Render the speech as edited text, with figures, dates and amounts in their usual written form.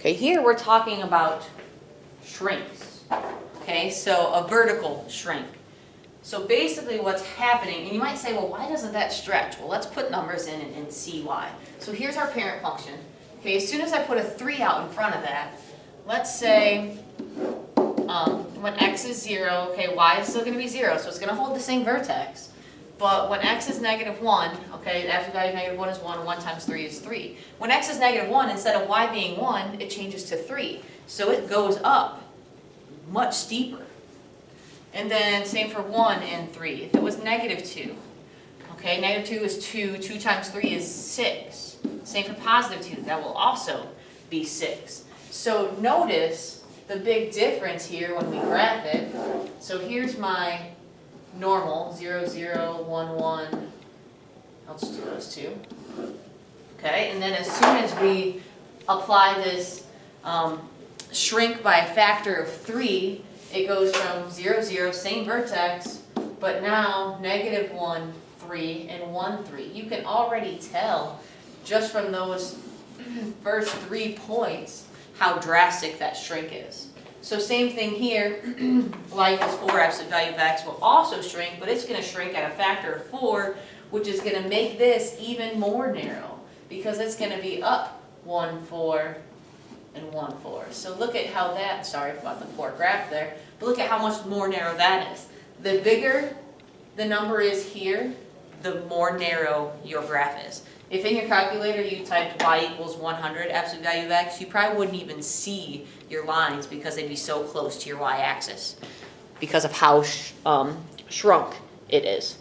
Okay, here we're talking about shrinks. Okay, so a vertical shrink. So basically what's happening, and you might say, well, why doesn't that stretch? Well, let's put numbers in and see why. So here's our parent function. Okay, as soon as I put a 3 out in front of that, let's say when x is 0, okay, y is still going to be 0, so it's going to hold the same vertex. But when x is -1, okay, the absolute value of -1 is 1, 1 times 3 is 3. When x is -1, instead of y being 1, it changes to 3. So it goes up much steeper. And then same for 1 and 3. If it was -2, okay, -2 is 2, 2 times 3 is 6. Same for +2, that will also be 6. So notice the big difference here when we graph it. So here's my normal, 0, 0, 1, 1. I'll just do those two. Okay, and then as soon as we apply this shrink by a factor of 3, it goes from 0, 0, same vertex, but now -1, 3, and 1, 3. You can already tell just from those first 3 points how drastic that shrink is. So same thing here, y equals 4, absolute value of x will also shrink, but it's going to shrink at a factor of 4, which is going to make this even more narrow, because it's going to be up 1, 4, and 1, 4. So look at how that, sorry about the poor graph there, but look at how much more narrow that is. The bigger the number is here, the more narrow your graph is. If in your calculator you typed y equals 100, absolute value of x, you probably wouldn't even see your lines because they'd be so close to your y-axis because of how shrunk it is.